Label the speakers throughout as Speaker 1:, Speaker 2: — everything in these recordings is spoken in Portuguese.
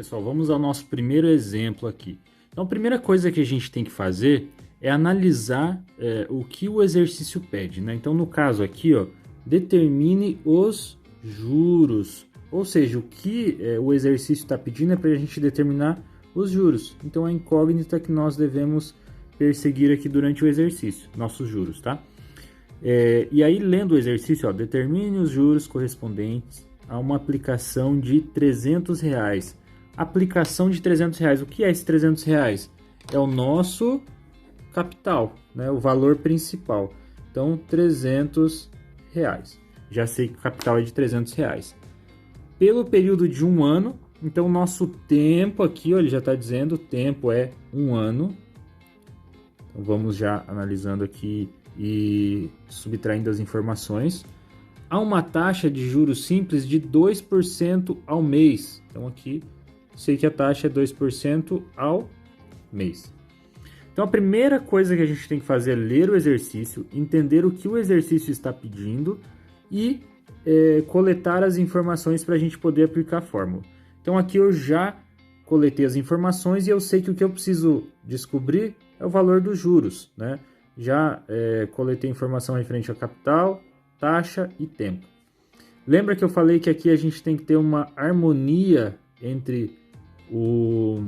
Speaker 1: pessoal, vamos ao nosso primeiro exemplo aqui. Então, a primeira coisa que a gente tem que fazer é analisar o que o exercício pede, né? Então, no caso aqui, ó, determine os juros. Ou seja, o que o exercício está pedindo é para a gente determinar os juros. Então, a incógnita que nós devemos perseguir aqui durante o exercício, nossos juros, tá? E aí, lendo o exercício, ó, determine os juros correspondentes a uma aplicação de R$300. Aplicação de R$300. O que é esse R$300? É o nosso capital, né? O valor principal. Então, R$300. Já sei que o capital é de R$300. Pelo período de um ano, então o nosso tempo aqui, ó, ele já está dizendo, o tempo é um ano. Então, vamos já analisando aqui e subtraindo as informações. Há uma taxa de juros simples de 2% ao mês. Então aqui, sei que a taxa é 2% ao mês. Então a primeira coisa que a gente tem que fazer é ler o exercício, entender o que o exercício está pedindo e coletar as informações para a gente poder aplicar a fórmula. Então aqui eu já coletei as informações e eu sei que o que eu preciso descobrir é o valor dos juros, né? Já coletei informação referente ao capital, taxa e tempo. Lembra que eu falei que aqui a gente tem que ter uma harmonia entre o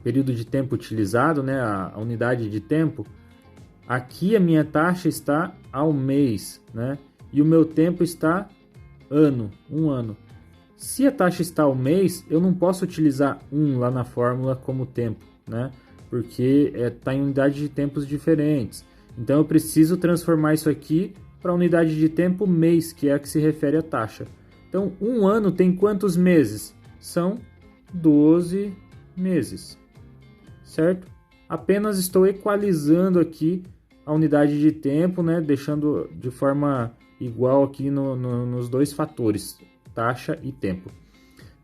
Speaker 1: período de tempo utilizado, né, a unidade de tempo. Aqui a minha taxa está ao mês, né, e o meu tempo está um ano. Se a taxa está ao mês, eu não posso utilizar lá na fórmula como tempo, né, porque está em unidade de tempos diferentes. Então eu preciso transformar isso aqui para a unidade de tempo mês, que é a que se refere à taxa. Então, um ano tem quantos meses? São 12 meses, certo? Apenas estou equalizando aqui a unidade de tempo, né? Deixando de forma igual aqui nos dois fatores, taxa e tempo.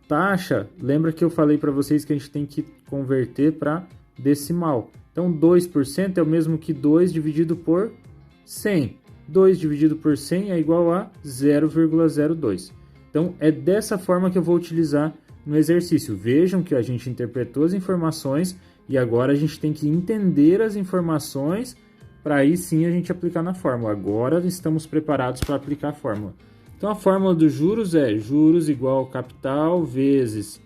Speaker 1: Taxa, lembra que eu falei para vocês que a gente tem que converter para decimal. Então, 2% é o mesmo que 2 dividido por 100. 2 dividido por 100 é igual a 0,02. Então, é dessa forma que eu vou utilizar no exercício. Vejam que a gente interpretou as informações e agora a gente tem que entender as informações para aí sim a gente aplicar na fórmula. Agora estamos preparados para aplicar a fórmula. Então, a fórmula dos juros é juros igual capital vezes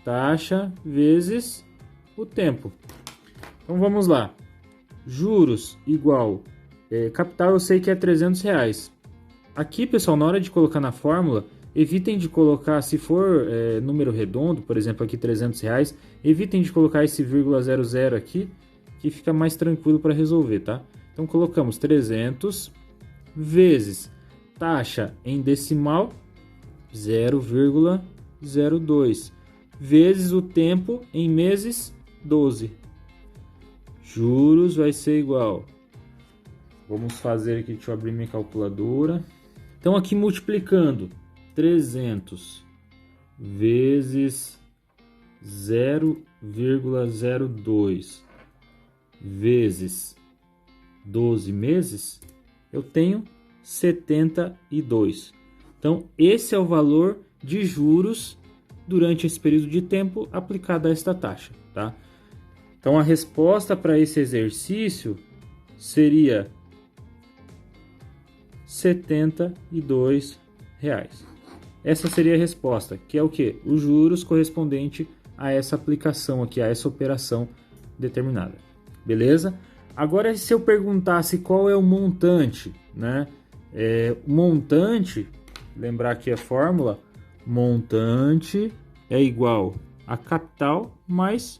Speaker 1: taxa vezes o tempo. Então, vamos lá. Juros igual capital eu sei que é R$300. Aqui, pessoal, na hora de colocar na fórmula, evitem de colocar, se for número redondo, por exemplo, aqui R$300, evitem de colocar esse ,00 aqui, que fica mais tranquilo para resolver, tá? Então, colocamos 300 vezes taxa em decimal, 0,02, vezes o tempo em meses, 12. Juros vai ser igual... Vamos fazer aqui, deixa eu abrir minha calculadora. Então, aqui multiplicando 300 vezes 0,02 vezes 12 meses, eu tenho 72. Então, esse é o valor de juros durante esse período de tempo aplicado a esta taxa, tá? Então, a resposta para esse exercício seria R$72. Essa seria a resposta, que é o que? Os juros correspondente a essa aplicação aqui, a essa operação determinada. Beleza? Agora, se eu perguntasse qual é o montante, né? Montante, lembrar aqui a fórmula, montante é igual a capital mais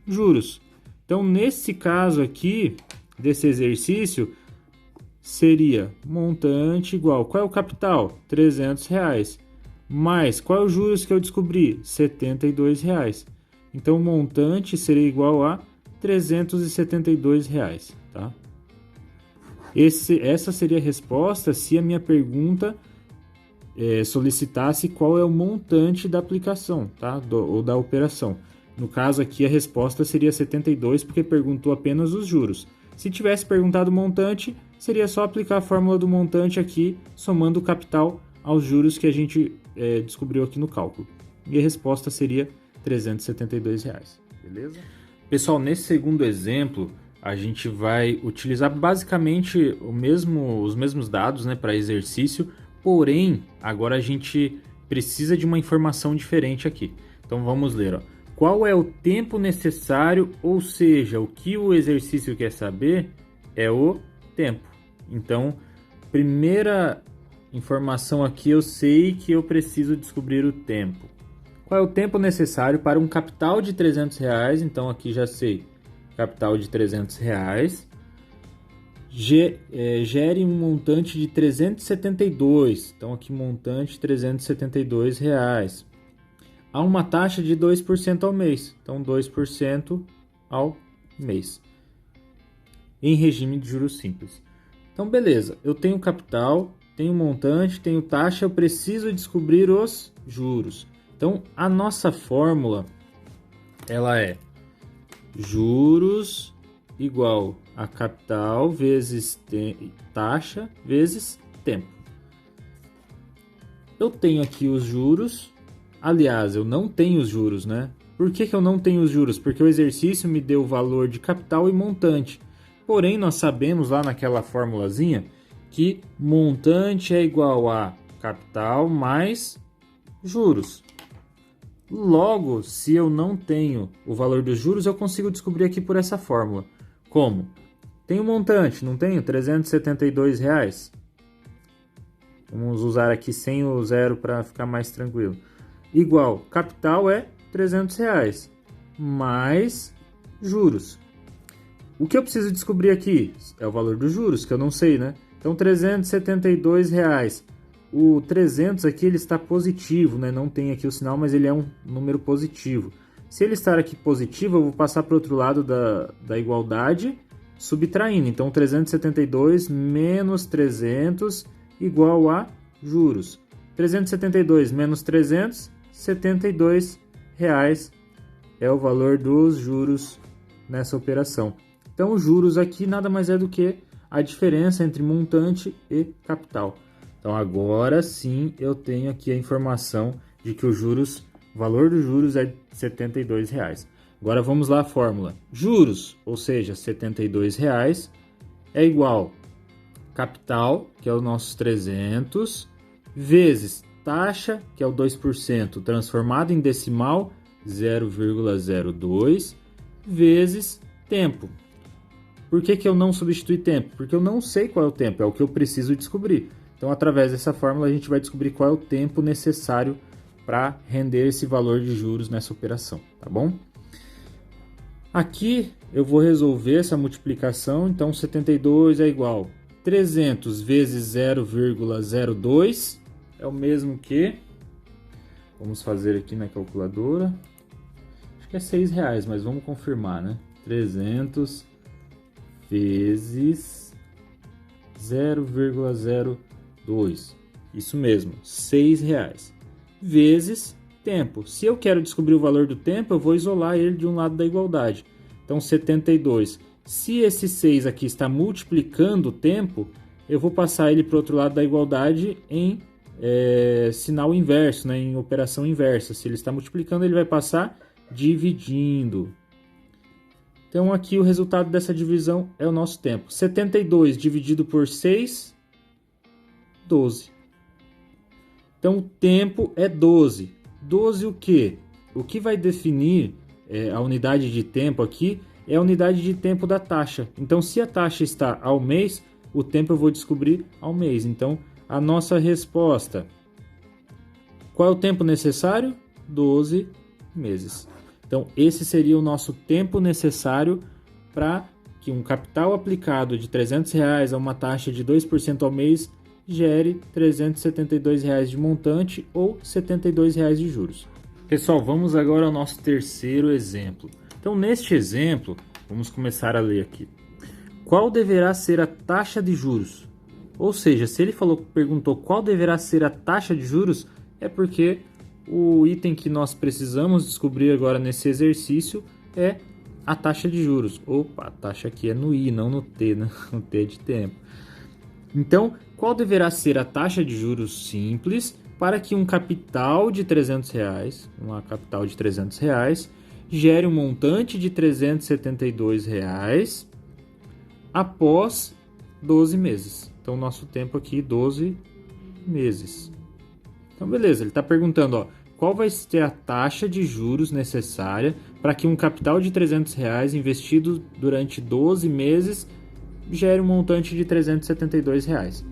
Speaker 1: juros. Então, nesse caso aqui, desse exercício, seria montante igual, qual é o capital? R$300. Mais, qual é os juros que eu descobri? R$72. Então, o montante seria igual a R$372, tá? Essa seria a resposta se a minha pergunta solicitasse qual é o montante da aplicação, tá? Ou da operação. No caso aqui, a resposta seria 72, porque perguntou apenas os juros. Se tivesse perguntado o montante, seria só aplicar a fórmula do montante aqui, somando o capital aos juros que a gente descobriu aqui no cálculo. E a resposta seria R$ 372, beleza? Pessoal, nesse segundo exemplo, a gente vai utilizar basicamente os mesmos dados, né, para exercício, porém, agora a gente precisa de uma informação diferente aqui. Então vamos ler, ó. Qual é o tempo necessário, ou seja, o que o exercício quer saber é o tempo. Então, primeira informação aqui, eu sei que eu preciso descobrir o tempo. Qual é o tempo necessário para um capital de R$ 300? Então aqui já sei, capital de R$ 300 gere um montante de 372. Então aqui montante R$ 372. Há uma taxa de 2% ao mês. Então 2% ao mês. Em regime de juros simples. Então beleza, eu tenho capital, tenho montante, tenho taxa, eu preciso descobrir os juros. Então, a nossa fórmula, ela é juros igual a capital vezes taxa vezes tempo. Eu tenho aqui os juros, aliás, eu não tenho os juros, né? Por que eu não tenho os juros? Porque o exercício me deu o valor de capital e montante. Porém, nós sabemos lá naquela formulazinha que montante é igual a capital mais juros. Logo, se eu não tenho o valor dos juros, eu consigo descobrir aqui por essa fórmula. Como? Tenho montante, não tenho? R$ 372. Vamos usar aqui sem o zero para ficar mais tranquilo. Igual, capital é R$ 300, mais juros. O que eu preciso descobrir aqui é o valor dos juros, que eu não sei, né? Então, R$ 372. O 300 aqui ele está positivo, né? Não tem aqui o sinal, mas ele é um número positivo. Se ele estar aqui positivo, eu vou passar para o outro lado da igualdade, subtraindo. Então, 372 menos 300 igual a juros. 372 menos 300, R$ 72 é o valor dos juros nessa operação. Então, os juros aqui nada mais é do que a diferença entre montante e capital. Então, agora sim eu tenho aqui a informação de que o valor dos juros é R$ 72. Agora vamos lá a fórmula. Juros, ou seja, R$ 72, é igual capital, que é os nossos 300, vezes taxa, que é o 2%, transformado em decimal, 0,02, vezes tempo. Por que eu não substitui tempo? Porque eu não sei qual é o tempo, é o que eu preciso descobrir. Então, através dessa fórmula, a gente vai descobrir qual é o tempo necessário para render esse valor de juros nessa operação, tá bom? Aqui eu vou resolver essa multiplicação, então 72 é igual 300 vezes 0,02 é o mesmo que, vamos fazer aqui na calculadora, acho que é R$ 6, mas vamos confirmar, né? 300 vezes 0,02, isso mesmo, R$ 6, vezes tempo. Se eu quero descobrir o valor do tempo, eu vou isolar ele de um lado da igualdade. Então, 72. Se esse 6 aqui está multiplicando o tempo, eu vou passar ele para o outro lado da igualdade em sinal inverso, né, em operação inversa. Se ele está multiplicando, ele vai passar dividindo. Então, aqui o resultado dessa divisão é o nosso tempo. 72 dividido por 6, 12. Então, o tempo é 12. 12 o quê? O que vai definir a unidade de tempo aqui é a unidade de tempo da taxa. Então, se a taxa está ao mês, o tempo eu vou descobrir ao mês. Então, a nossa resposta. Qual é o tempo necessário? 12 meses. Então, esse seria o nosso tempo necessário para que um capital aplicado de R$ 300 a uma taxa de 2% ao mês gere R$ 372 de montante ou R$ 72 de juros. Pessoal, vamos agora ao nosso terceiro exemplo. Então, neste exemplo, vamos começar a ler aqui. Qual deverá ser a taxa de juros? Ou seja, se ele perguntou qual deverá ser a taxa de juros, é porque o item que nós precisamos descobrir agora nesse exercício é a taxa de juros. Opa, a taxa aqui é no I, não no T, né? No T de tempo. Então, qual deverá ser a taxa de juros simples para que um capital de R$300, uma capital de R$300, gere um montante de R$372 após 12 meses. Então, nosso tempo aqui, 12 meses. Então, beleza, ele está perguntando, ó, qual vai ser a taxa de juros necessária para que um capital de R$300 investido durante 12 meses gere um montante de R$372.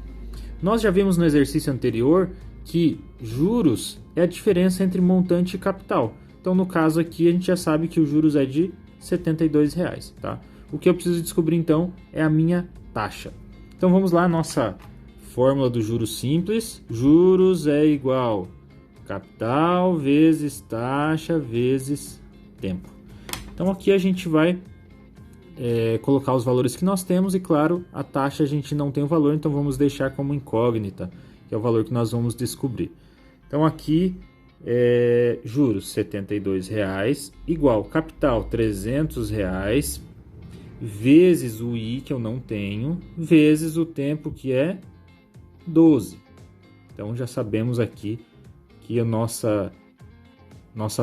Speaker 1: Nós já vimos no exercício anterior que juros é a diferença entre montante e capital. Então, no caso aqui, a gente já sabe que o juros é de R$72, tá? O que eu preciso descobrir, então, é a minha taxa. Então, vamos lá, nossa fórmula do juros simples. Juros é igual capital vezes taxa vezes tempo. Então, aqui a gente vai colocar os valores que nós temos e, claro, a taxa a gente não tem o valor, então vamos deixar como incógnita, que é o valor que nós vamos descobrir. Então, aqui, juros R$72 igual capital R$300 vezes o I, que eu não tenho, vezes o tempo, que é 12. Então, já sabemos aqui que a nossa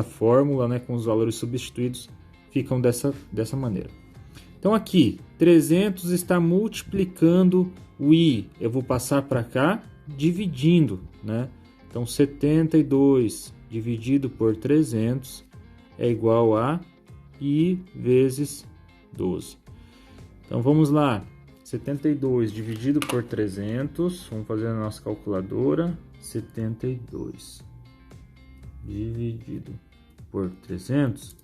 Speaker 1: fórmula, né, com os valores substituídos ficam dessa maneira. Então, aqui, 300 está multiplicando o I. Eu vou passar para cá dividindo, né? Então, 72 dividido por 300 é igual a I vezes 12. Então, vamos lá. 72 dividido por 300. Vamos fazer a nossa calculadora. 72 dividido por 300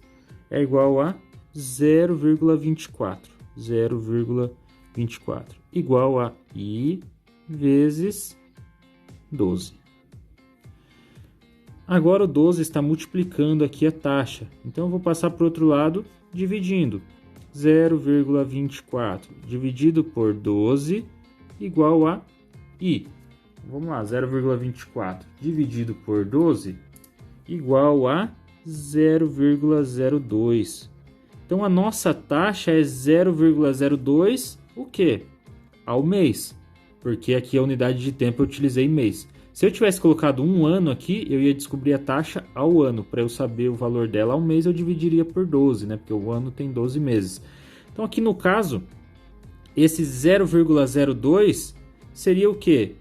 Speaker 1: é igual a 0,24. 0,24 igual a I vezes 12. Agora o 12 está multiplicando aqui a taxa. Então eu vou passar para o outro lado dividindo. 0,24 dividido por 12 igual a I. Vamos lá, 0,24 dividido por 12 igual a 0,02. Então, a nossa taxa é 0,02, o quê? Ao mês. Porque aqui a unidade de tempo eu utilizei mês. Se eu tivesse colocado um ano aqui, eu ia descobrir a taxa ao ano. Para eu saber o valor dela ao mês, eu dividiria por 12, né? Porque o ano tem 12 meses. Então, aqui no caso, esse 0,02 seria o quê?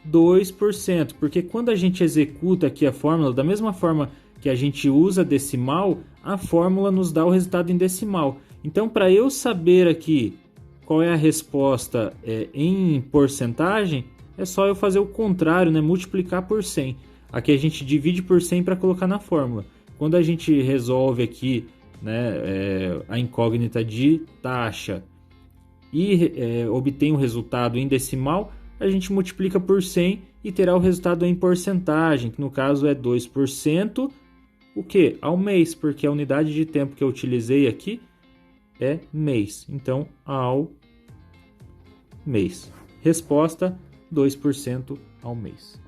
Speaker 1: 2%. Porque quando a gente executa aqui a fórmula, da mesma forma que a gente usa decimal, a fórmula nos dá o resultado em decimal. Então, para eu saber aqui qual é a resposta em porcentagem, é só eu fazer o contrário, né? Multiplicar por 100. Aqui a gente divide por 100 para colocar na fórmula. Quando a gente resolve aqui, né, a incógnita de taxa e obtém o resultado em decimal, a gente multiplica por 100 e terá o resultado em porcentagem, que no caso é 2%. O que? Ao mês, porque a unidade de tempo que eu utilizei aqui é mês. Então, ao mês. Resposta, 2% ao mês.